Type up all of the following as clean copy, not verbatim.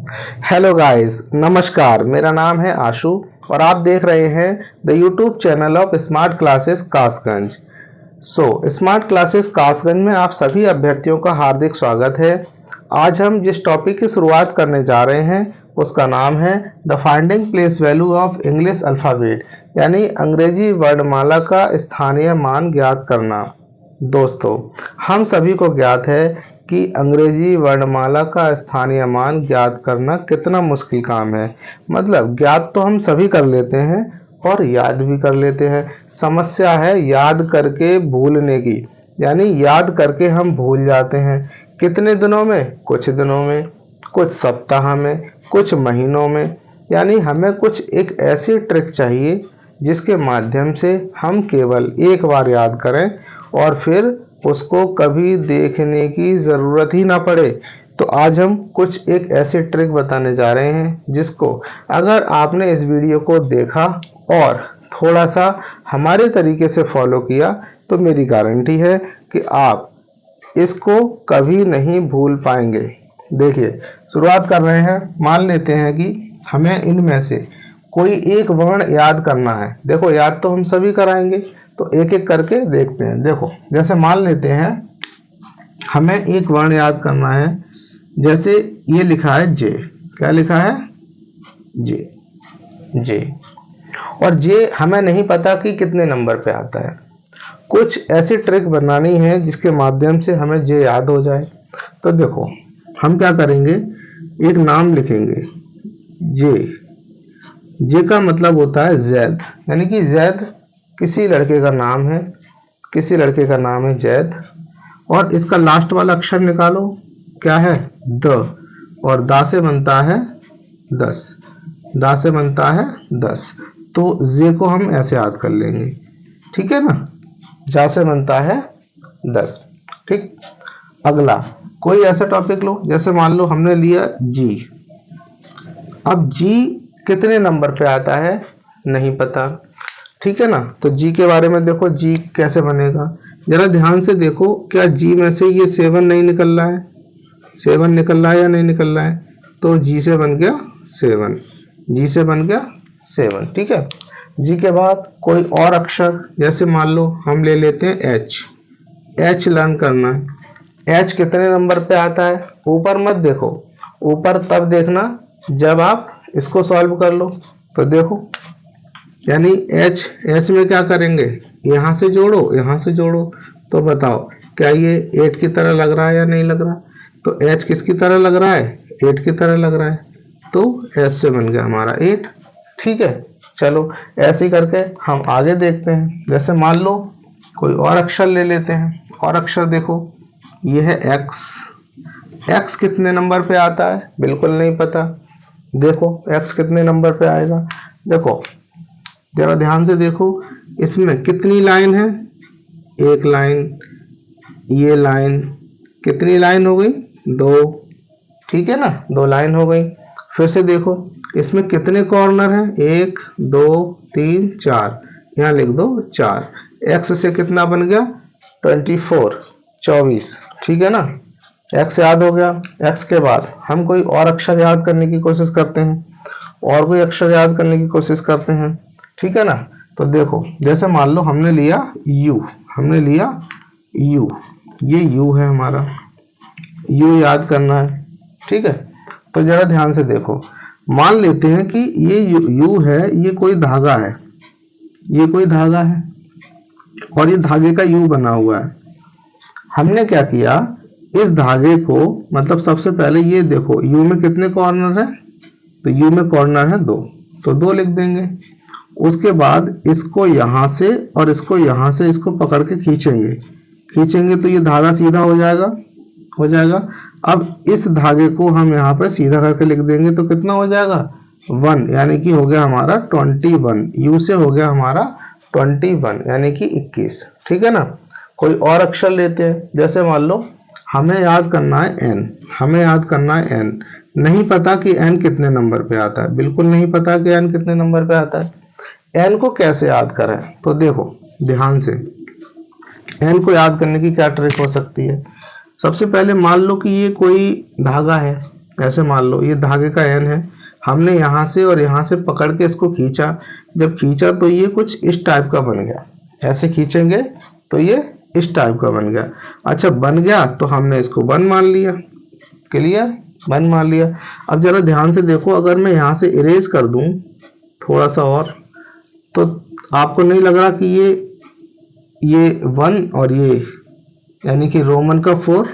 Hello guys, नमस्कार। मेरा नाम है आशु और आप देख रहे हैं the YouTube channel of smart classes Kasganj. Smart classes Kasganj में आप सभी अभ्यर्थियों का हार्दिक स्वागत है। आज हम जिस टॉपिक की शुरुआत करने जा रहे हैं उसका नाम है the finding place value of English alphabet, यानी अंग्रेजी वर्णमाला का स्थानीय मान ज्ञात करना। दोस्तों, हम सभी को ज्ञात है कि अंग्रेजी वर्णमाला का स्थानीय मान ज्ञात करना कितना मुश्किल काम है। मतलब ज्ञात तो हम सभी कर लेते हैं और याद भी कर लेते हैं। समस्या है याद करके भूलने की, यानी याद करके हम भूल जाते हैं। कितने दिनों में? कुछ दिनों में, कुछ सप्ताह में, कुछ महीनों में। यानी हमें कुछ एक ऐसी ट्रिक चाहिए जिसके माध्यम से हम केवल एक बार याद करें और फिर उसको कभी देखने की ज़रूरत ही ना पड़े। तो आज हम कुछ एक ऐसी ट्रिक बताने जा रहे हैं जिसको अगर आपने इस वीडियो को देखा और थोड़ा सा हमारे तरीके से फॉलो किया तो मेरी गारंटी है कि आप इसको कभी नहीं भूल पाएंगे। देखिए, शुरुआत कर रहे हैं। मान लेते हैं कि हमें इनमें से कोई एक वर्ण याद करना है। देखो, याद तो हम सभी कराएंगे, तो एक एक करके देखते हैं। देखो, जैसे मान लेते हैं हमें एक वर्ण याद करना है। जैसे ये लिखा है जे। क्या लिखा है? जे। जे। और जे हमें नहीं पता कि कितने नंबर पे आता है। कुछ ऐसी ट्रिक बनानी है जिसके माध्यम से हमें जे याद हो जाए। तो देखो, हम क्या करेंगे, एक नाम लिखेंगे जे। जे का मतलब होता है जैद, यानी कि जैद किसी लड़के का नाम है। किसी लड़के का नाम है जैद। और इसका लास्ट वाला अक्षर निकालो, क्या है? द। और दा से बनता है 10। दा से बनता है 10। तो जे को हम ऐसे याद कर लेंगे, ठीक है ना? जा से बनता है 10। ठीक। अगला कोई ऐसा टॉपिक लो, जैसे मान लो हमने लिया जी। अब जी कितने नंबर पे आता है नहीं पता, ठीक है ना? तो जी के बारे में देखो, जी कैसे बनेगा जरा ध्यान से देखो। क्या जी में से ये 7 नहीं निकल रहा है? 7 निकल रहा है या नहीं निकल रहा है? तो जी से बन गया 7। जी से बन गया 7, ठीक है। जी के बाद कोई और अक्षर, जैसे मान लो हम ले लेते हैं एच। एच लर्न करना है। एच कितने नंबर पे आता है? ऊपर मत देखो, ऊपर तब देखना जब आप इसको सॉल्व कर लो। तो देखो, यानी एच में क्या करेंगे? यहां से जोड़ो, यहां से जोड़ो। तो बताओ, क्या ये 8 की तरह लग रहा है या नहीं लग रहा? तो एच किसकी तरह लग रहा है? 8 की तरह लग रहा है। तो एच से बन गया हमारा 8, ठीक है। चलो, ऐसे ही करके हम आगे देखते हैं। जैसे मान लो कोई और अक्षर ले लेते हैं। और अक्षर देखो, ये है एक्स। एक्स कितने नंबर पे आता है? बिल्कुल नहीं पता। देखो एक्स कितने नंबर पे आएगा। देखो, जरा ध्यान से देखो, इसमें कितनी लाइन है? एक लाइन। ये लाइन कितनी लाइन हो गई? 2, ठीक है ना? 2 लाइन हो गई। फिर से देखो, इसमें कितने कॉर्नर हैं? 1 2 3 4। यहाँ लिख दो 4। एक्स से कितना बन गया? 24, ठीक है ना? एक्स याद हो गया। एक्स के बाद हम कोई और अक्षर याद करने की कोशिश करते हैं, और कोई अक्षर याद करने की कोशिश करते हैं, ठीक है ना? तो देखो, जैसे मान लो हमने लिया यू। हमने लिया यू। ये यू है हमारा। यू याद करना है, ठीक है। तो जरा ध्यान से देखो, मान लेते हैं कि ये यू है, ये कोई धागा है। ये कोई धागा है और ये धागे का यू बना हुआ है। हमने क्या किया, इस धागे को, मतलब सबसे पहले ये देखो, यू में कितने कॉर्नर है? तो यू में कॉर्नर है 2, तो 2 लिख देंगे। उसके बाद इसको यहां से और इसको यहां से इसको पकड़ के खींचेंगे। खींचेंगे तो ये धागा सीधा हो जाएगा। हो जाएगा। अब इस धागे को हम यहाँ पर सीधा करके लिख देंगे तो कितना हो जाएगा? 1, यानी कि हो गया हमारा 21। यू से हो गया हमारा 21, यानी कि 21, ठीक है ना? कोई और अक्षर लेते हैं। जैसे मान लो हमें याद करना है एन। हमें याद करना है एन। नहीं पता कि एन कितने नंबर पे आता है। बिल्कुल नहीं पता कि एन कितने नंबर पे आता है। एन को कैसे याद करें? तो देखो ध्यान से, एन को याद करने की क्या ट्रिक हो सकती है। सबसे पहले मान लो कि ये कोई धागा है, ऐसे मान लो ये धागे का एन है, हमने यहाँ से और यहाँ से पकड़ के इसको खींचा, जब खींचा तो ये कुछ इस टाइप का बन गया, ऐसे खींचेंगे तो ये इस टाइप का बन गया। अच्छा बन गया तो हमने इसको 1 मान लिया, क्लियर, 1 मान लिया। अब जरा ध्यान से देखो, अगर मैं यहाँ से इरेज कर दूं थोड़ा सा और, तो आपको नहीं लग रहा कि ये 1 और ये यानी कि रोमन का 4,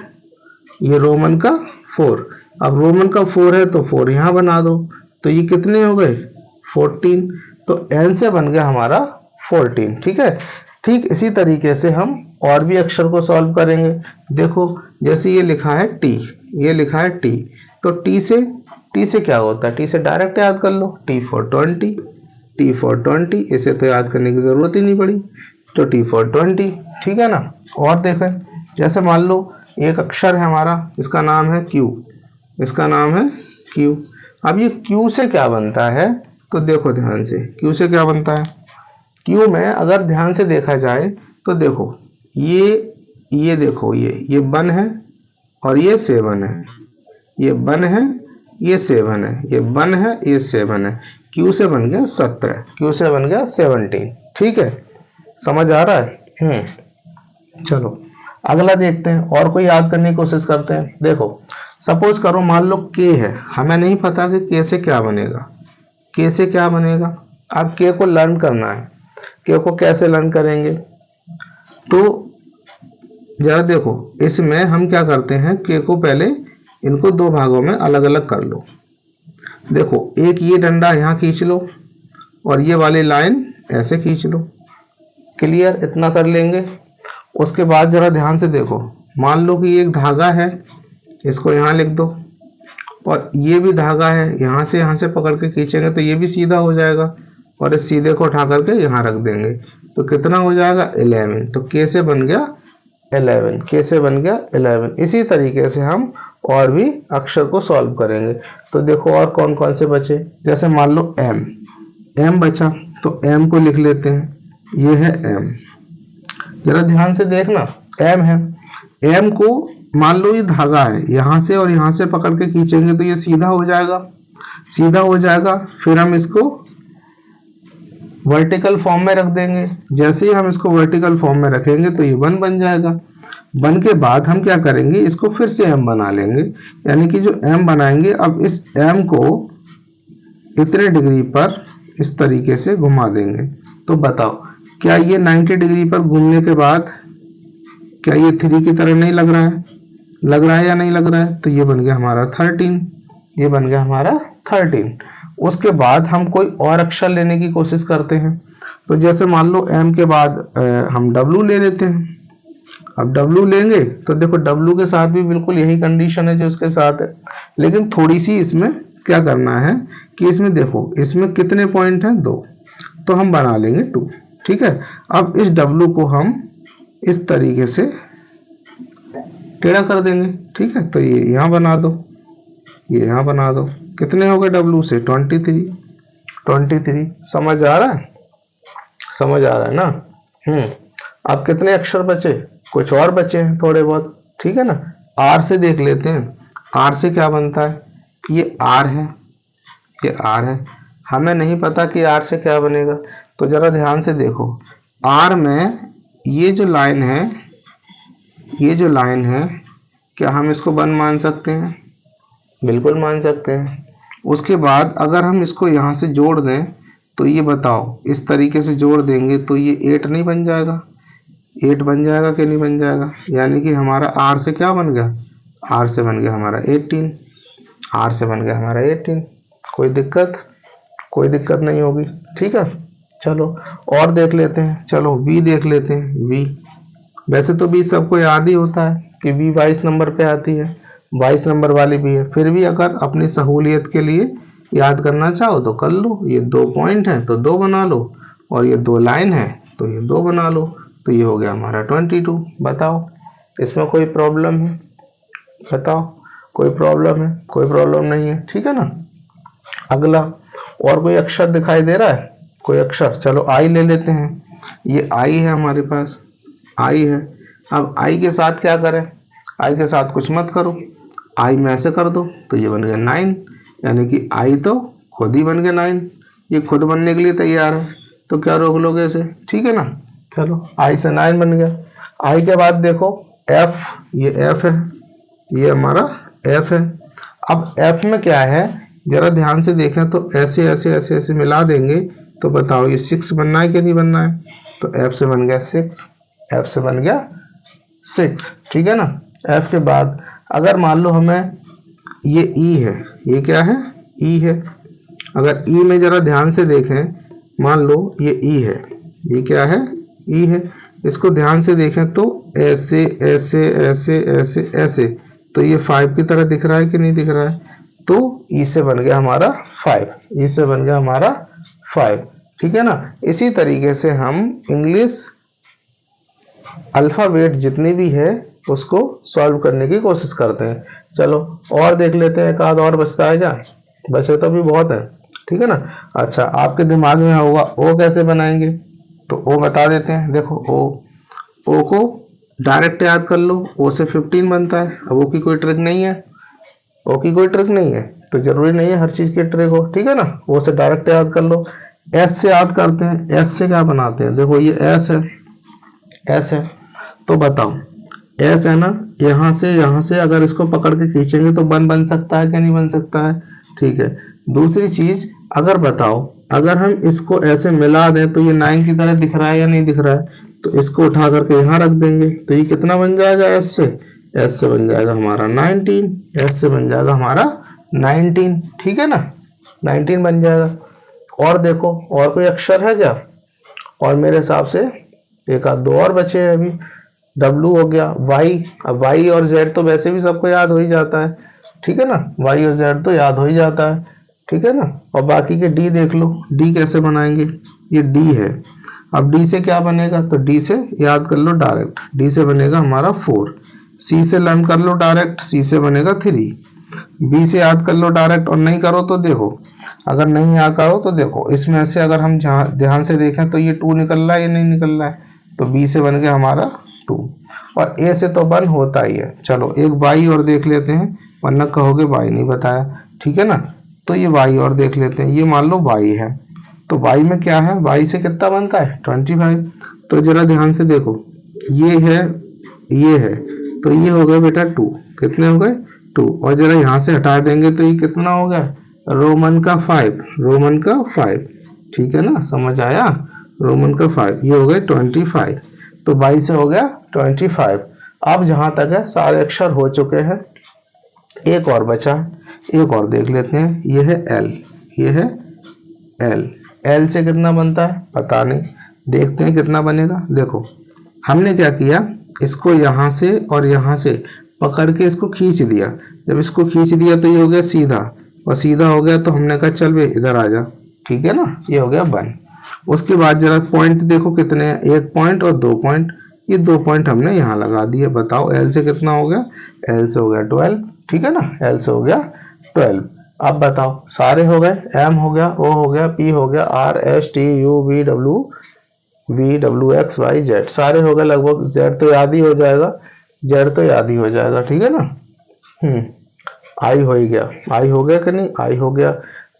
ये रोमन का 4। अब रोमन का 4 है तो 4 यहाँ बना दो, तो ये कितने हो गए 14, तो n से बन गया हमारा 14। ठीक है, ठीक इसी तरीके से हम और भी अक्षर को सॉल्व करेंगे। देखो जैसे ये लिखा है t, ये लिखा है t, तो t से क्या होता है, t से डायरेक्ट याद कर लो, t for 20, t for 20, इसे तो याद करने की जरूरत ही नहीं पड़ी, तो t for 20। ठीक है ना। और देखें, जैसे मान लो एक अक्षर है हमारा, इसका नाम है q, इसका नाम है q। अब ये q से क्या बनता है, तो देखो ध्यान से, q से क्या बनता है, q में अगर ध्यान से देखा जाए तो देखो ये देखो ये 1 है और ये 7 है, ये 1 है ये 7 है, ये 1 है ये 7 है, q से बन गया 17, q से बन गया 17। ठीक है, समझ आ रहा है। चलो अगला देखते हैं, और कोई याद करने की कोशिश करते हैं। देखो सपोज करो मान लो k है, हमें नहीं पता कि k से क्या बनेगा, k से क्या बनेगा। अब k को लर्न करना है, k को कैसे लर्न करेंगे, तो जरा देखो इसमें हम क्या करते हैं, k को पहले इनको 2 भागों में अलग अलग कर लो। देखो एक ये डंडा यहाँ खींच लो और ये वाली लाइन ऐसे खींच लो, क्लियर, इतना कर लेंगे। उसके बाद जरा ध्यान से देखो, मान लो कि एक धागा है, इसको यहाँ लिख दो, और ये भी धागा है, यहाँ से पकड़ के खींचेंगे तो ये भी सीधा हो जाएगा, और इस सीधे को उठा करके यहाँ रख देंगे, तो कितना हो जाएगा 11। तो k से बन गया 11, k से बन गया 11। इसी तरीके से हम और भी अक्षर को सॉल्व करेंगे। तो देखो और कौन कौन से बचे, जैसे मान लो m बचा, तो m को लिख लेते हैं, ये है m। जरा ध्यान से देखना, m है, m को मान लो ये धागा है, यहाँ से और यहाँ से पकड़ के खींचेंगे तो ये सीधा हो जाएगा, सीधा हो जाएगा। फिर हम इसको वर्टिकल फॉर्म में रख देंगे, जैसे ही हम इसको वर्टिकल फॉर्म में रखेंगे तो ये 1 बन जाएगा। बन के बाद हम क्या करेंगे, इसको फिर से m बना लेंगे, यानी कि जो m बनाएंगे, अब इस m को इतने डिग्री पर इस तरीके से घुमा देंगे। तो बताओ क्या ये 90 डिग्री पर घूमने के बाद क्या ये 3 की तरह नहीं लग रहा है, लग रहा है या नहीं लग रहा है, तो ये बन गया हमारा 13, ये बन गया हमारा 13। उसके बाद हम कोई और अक्षर लेने की कोशिश करते हैं, तो जैसे मान लो m के बाद हम w ले लेते हैं। अब w लेंगे तो देखो w के साथ भी बिल्कुल यही कंडीशन है जो इसके साथ है, लेकिन थोड़ी सी इसमें क्या करना है कि इसमें देखो इसमें कितने पॉइंट हैं 2, तो हम बना लेंगे 2। ठीक है, अब इस w को हम इस तरीके से टेढ़ा कर देंगे। ठीक है, तो ये यहाँ बना दो, ये यहाँ बना दो, कितने हो गए w से 23। समझ आ रहा है, समझ आ रहा है ना। अब कितने अक्षर बचे, कुछ और बचे हैं थोड़े बहुत। ठीक है ना, r से देख लेते हैं, r से क्या बनता है, ये r है, ये r है, हमें नहीं पता कि r से क्या बनेगा। तो जरा ध्यान से देखो, r में ये जो लाइन है, ये जो लाइन है, क्या हम इसको 1 मान सकते हैं, बिल्कुल मान सकते हैं। उसके बाद अगर हम इसको यहाँ से जोड़ दें तो ये बताओ इस तरीके से जोड़ देंगे तो ये 8 नहीं बन जाएगा, 8 बन जाएगा कि नहीं बन जाएगा, यानी कि हमारा r से क्या बन गया, r से बन गया हमारा 18, r से बन गया हमारा 18। कोई दिक्कत नहीं होगी। ठीक है, चलो और देख लेते हैं, चलो v देख लेते हैं। v वैसे तो v सबको याद ही होता है कि v 22 नंबर पे आती है, 22 नंबर वाली भी है, फिर भी अगर अपनी सहूलियत के लिए याद करना चाहो तो कर लो। ये 2 पॉइंट है तो 2 बना लो, और ये 2 लाइन है तो ये 2 बना लो, तो ये हो गया हमारा 22। बताओ इसमें कोई प्रॉब्लम है, बताओ कोई प्रॉब्लम है, कोई प्रॉब्लम नहीं है। ठीक है ना। अगला और कोई अक्षर दिखाई दे रहा है, कोई अक्षर, चलो आई ले लेते हैं। ये आई है हमारे पास, आई है। अब आई के साथ क्या करें, आई के साथ कुछ मत करो, आई में ऐसे कर दो तो ये बन गया 9, यानी कि आई तो खुद ही बन गया 9, ये खुद बनने के लिए तैयार है, तो क्या रोक लोगे इसे, ठीक है ना। चलो आई से 9 बन गया। आई के बाद देखो एफ, ये एफ है, ये हमारा एफ है। अब एफ में क्या है, जरा ध्यान से देखें तो ऐसे ऐसे ऐसे ऐसे मिला देंगे तो बताओ ये 6 बनना है कि नहीं बनना है, तो एफ से बन गया 6, एफ से बन गया 6, ठीक है ना। एफ के बाद अगर मान लो हमें ये ई है, ये क्या है, ई है। अगर ई में जरा ध्यान से देखें, मान लो ये ई है, ये क्या है, ई है। इसको ध्यान से देखें तो ऐसे ऐसे ऐसे ऐसे ऐसे, तो ये 5 की तरह दिख रहा है कि नहीं दिख रहा है, तो ई से बन गया हमारा 5, ई से बन गया हमारा 5, ठीक है ना। इसी तरीके से हम इंग्लिश अल्फ़ाबेट जितनी भी है उसको सॉल्व करने की कोशिश करते हैं। चलो और देख लेते हैं, एक आध और बचता है क्या, बचे तो भी बहुत है, ठीक है ना। अच्छा आपके दिमाग में होगा ओ कैसे बनाएंगे, तो ओ बता देते हैं। देखो ओ को डायरेक्ट याद कर लो, ओ से 15 बनता है। अब ओ की कोई ट्रिक नहीं है, ओ की कोई ट्रिक नहीं है, तो जरूरी नहीं है हर चीज की ट्रिक हो, ठीक है ना। ओ से डायरेक्ट याद कर लो। एस से याद करते हैं, एस से क्या बनाते हैं, देखो ये एस है, एस है, तो बताओ एस है ना, यहाँ से अगर इसको पकड़ के खींचेंगे तो बन सकता है क्या, नहीं बन सकता है, ठीक है। दूसरी चीज अगर बताओ, अगर हम इसको ऐसे मिला दें तो ये 9 की तरह दिख रहा है या नहीं दिख रहा है, तो इसको उठा करके यहाँ रख देंगे तो ये कितना बन जाएगा, एस से बन जाएगा हमारा 19, एस से बन जाएगा हमारा 19, ठीक है ना, 19 बन जाएगा। और देखो और कोई अक्षर है क्या, और मेरे हिसाब से एक आध दो और बचे हैं अभी। W हो गया, Y, अब Y और Z तो वैसे भी सबको याद हो ही जाता है, ठीक है ना, Y और Z तो याद हो ही जाता है, ठीक है ना। और बाकी के D देख लो, D कैसे बनाएंगे, ये D है। अब D से क्या बनेगा, तो D से याद कर लो डायरेक्ट, D से बनेगा हमारा 4, C से लर्न कर लो डायरेक्ट, C से बनेगा 3, B से याद कर लो डायरेक्ट, और नहीं करो तो देखो, अगर नहीं याद करो तो देखो इसमें से अगर हम ध्यान से देखें तो ये 2 निकल रहा है या नहीं निकल रहा है, तो B से बन गया हमारा 2, और A से तो 1 होता ही है। चलो एक Y और देख लेते हैं, वरना कहोगे Y नहीं बताया, ठीक है ना। तो ये Y और देख लेते हैं, ये मान लो Y है, तो Y में क्या है, Y से कितना बनता है 25, तो जरा ध्यान से देखो, ये है, तो ये हो गया बेटा 2, कितने हो गए 2, और जरा यहाँ से हटा देंगे तो ये कितना हो गया, रोमन का 5, ठीक है ना, समझ आया, रोमन का 5, ये हो गए 25, तो 22 से हो गया 25। अब जहां तक है सारे अक्षर हो चुके हैं, एक और बचा, एक और देख लेते हैं, ये है L, ये है L, L से कितना बनता है पता नहीं, देखते हैं कितना बनेगा। देखो हमने क्या किया, इसको यहाँ से और यहाँ से पकड़ के इसको खींच दिया, जब इसको खींच दिया तो ये हो गया सीधा, और सीधा हो गया तो हमने कहा चल बे इधर आ जा, ठीक है ना, ये हो गया 1। उसके बाद जरा पॉइंट देखो कितने हैं, 1 पॉइंट और 2 पॉइंट, ये 2 पॉइंट हमने यहाँ लगा दिए। बताओ L से कितना हो गया, L से हो गया 12, ठीक है ना, L से हो गया 12। अब बताओ सारे हो गए, M हो गया, O हो गया, P हो गया, R S T U V W X Y Z सारे हो गए लगभग, Z तो याद ही हो जाएगा, Z तो याद ही हो जाएगा, ठीक है ना। आई हो ही गया, आई हो गया कि नहीं, आई हो गया,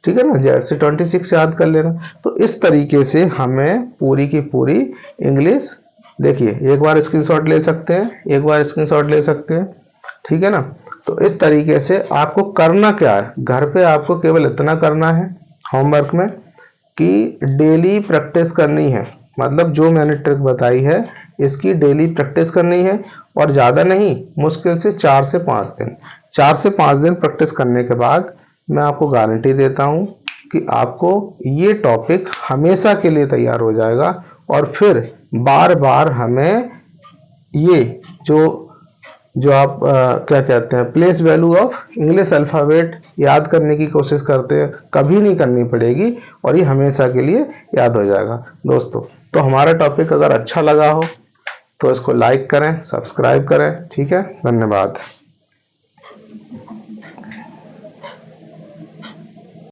ठीक है ना। Z से 26 याद कर लेना। तो इस तरीके से हमें पूरी की पूरी इंग्लिश, देखिए एक बार स्क्रीनशॉट ले सकते हैं, एक बार स्क्रीनशॉट ले सकते हैं, ठीक है ना। तो इस तरीके से आपको करना क्या है, घर पे आपको केवल इतना करना है होमवर्क में कि डेली प्रैक्टिस करनी है, मतलब जो मैंने ट्रिक बताई है इसकी डेली प्रैक्टिस करनी है, और ज़्यादा नहीं, मुश्किल से 4 से 5 दिन, 4 से 5 दिन प्रैक्टिस करने के बाद मैं आपको गारंटी देता हूँ कि आपको ये टॉपिक हमेशा के लिए तैयार हो जाएगा, और फिर बार बार हमें ये जो आप क्या कहते हैं place value of English alphabet याद करने की कोशिश करते हैं, कभी नहीं करनी पड़ेगी, और ये हमेशा के लिए याद हो जाएगा दोस्तों। तो हमारा टॉपिक अगर अच्छा लगा हो तो इसको लाइक करें, सब्सक्राइब करें, ठीक है, धन्यवाद।